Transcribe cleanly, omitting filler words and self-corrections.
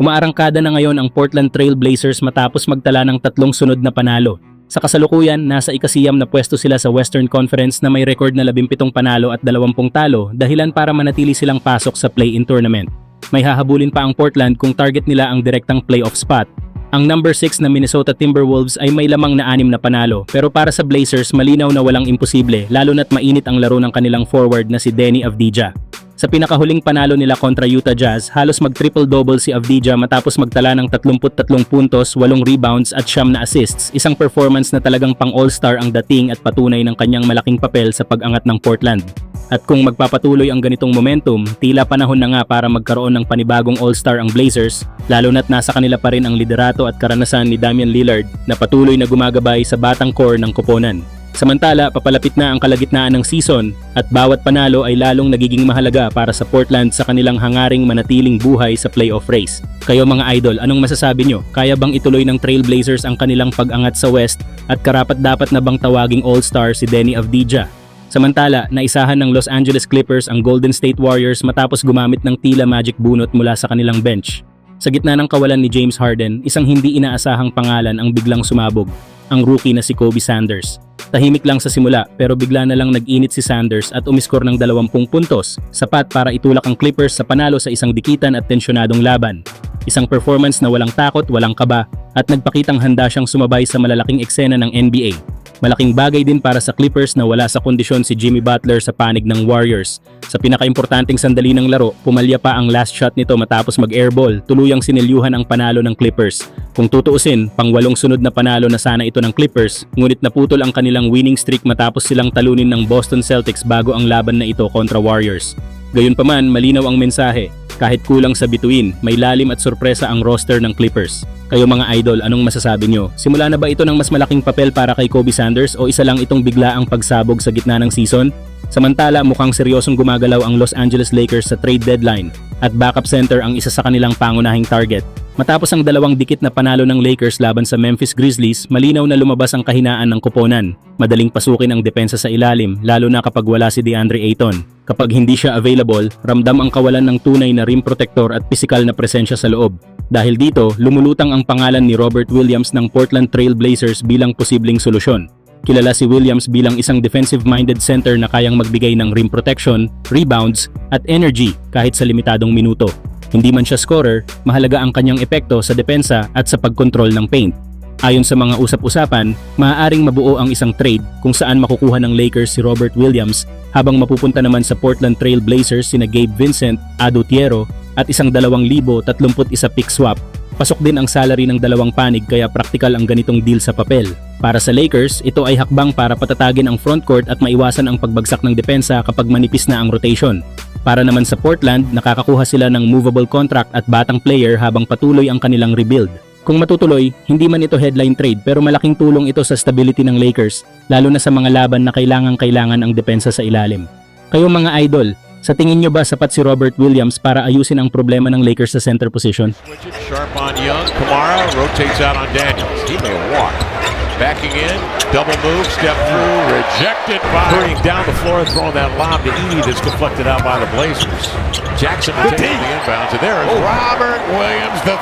Umaarangkada na ngayon ang Portland Trail Blazers matapos magtala ng 3 sunod na panalo. Sa kasalukuyan, nasa ikasiyam na pwesto sila sa Western Conference na may record na 17 panalo at 20 talo, dahilan para manatili silang pasok sa play-in tournament. May hahabulin pa ang Portland kung target nila ang direktang playoff spot. Ang number 6 na Minnesota Timberwolves ay may lamang na 6 na panalo, pero para sa Blazers malinaw na walang imposible, lalo na't mainit ang laro ng kanilang forward na si Deni Avdija. Sa pinakahuling panalo nila kontra Utah Jazz, halos mag-triple-double si Avdija matapos magtala ng 33 puntos, 8 rebounds at 9 na assists, isang performance na talagang pang-all-star ang dating at patunay ng kanyang malaking papel sa pag-angat ng Portland. At kung magpapatuloy ang ganitong momentum, tila panahon na nga para magkaroon ng panibagong all-star ang Blazers, lalo na't nasa kanila pa rin ang liderato at karanasan ni Damian Lillard na patuloy na gumagabay sa batang core ng koponan. Samantala, papalapit na ang kalagitnaan ng season at bawat panalo ay lalong nagiging mahalaga para sa Portland sa kanilang hangaring manatiling buhay sa playoff race. Kayo mga idol, anong masasabi nyo? Kaya bang ituloy ng Trail Blazers ang kanilang pag-angat sa West at karapat-dapat na bang tawaging all-star si Deni Avdija? Samantala, naisahan ng Los Angeles Clippers ang Golden State Warriors matapos gumamit ng tila magic bunot mula sa kanilang bench. Sa gitna ng kawalan ni James Harden, isang hindi inaasahang pangalan ang biglang sumabog, ang rookie na si Kobe Sanders. Tahimik lang sa simula pero bigla na lang nag-init si Sanders at umiskor ng 20 puntos, sapat para itulak ang Clippers sa panalo sa isang dikitan at tensyonadong laban. Isang performance na walang takot, walang kaba at nagpakitang handa siyang sumabay sa malalaking eksena ng NBA. Malaking bagay din para sa Clippers na wala sa kondisyon si Jimmy Butler sa panig ng Warriors. Sa pinakaimportanteng sandali ng laro, pumalya pa ang last shot nito matapos mag-airball, tuluyang sinilyuhan ang panalo ng Clippers. Kung tutuusin, pang-8 sunod na panalo na sana ito ng Clippers, ngunit naputol ang kanilang winning streak matapos silang talunin ng Boston Celtics bago ang laban na ito kontra Warriors. Gayunpaman, malinaw ang mensahe. Kahit kulang sa bituin, may lalim at sorpresa ang roster ng Clippers. Kayo mga idol, anong masasabi nyo? Simula na ba ito ng mas malaking papel para kay Kobe Sanders o isa lang itong biglaang pagsabog sa gitna ng season? Samantala, mukhang seryosong gumagalaw ang Los Angeles Lakers sa trade deadline at backup center ang isa sa kanilang pangunahing target. Matapos ang 2 dikit na panalo ng Lakers laban sa Memphis Grizzlies, malinaw na lumabas ang kahinaan ng koponan. Madaling pasukin ang depensa sa ilalim, lalo na kapag wala si DeAndre Ayton. Kapag hindi siya available, ramdam ang kawalan ng tunay na rim protector at pisikal na presensya sa loob. Dahil dito, lumulutang ang pangalan ni Robert Williams ng Portland Trail Blazers bilang posibleng solusyon. Kilala si Williams bilang isang defensive-minded center na kayang magbigay ng rim protection, rebounds, at energy kahit sa limitadong minuto. Hindi man siya scorer, mahalaga ang kanyang epekto sa depensa at sa pagkontrol ng paint. Ayon sa mga usap-usapan, maaaring mabuo ang isang trade kung saan makukuha ng Lakers si Robert Williams habang mapupunta naman sa Portland Trail Blazers sina Gabe Vincent, Ado Thiero at isang 2,031 pick swap. Pasok din ang salary ng 2 panig kaya praktikal ang ganitong deal sa papel. Para sa Lakers, ito ay hakbang para patatagin ang frontcourt at maiwasan ang pagbagsak ng depensa kapag manipis na ang rotation. Para naman sa Portland, nakakakuha sila ng movable contract at batang player habang patuloy ang kanilang rebuild. Kung matutuloy, hindi man ito headline trade pero malaking tulong ito sa stability ng Lakers, lalo na sa mga laban na kailangan ang depensa sa ilalim. Kayo mga idol, sa tingin nyo ba sapat si Robert Williams para ayusin ang problema ng Lakers sa center position? Sharp on Young, Kamara rotates out on Daniels. He may walk. Backing in, double move, step through, rejected by hurrying down the floor, throwing that lob to Edey that's deflected out by the Blazers. Jackson taking the inbounds, and there is Robert Williams, the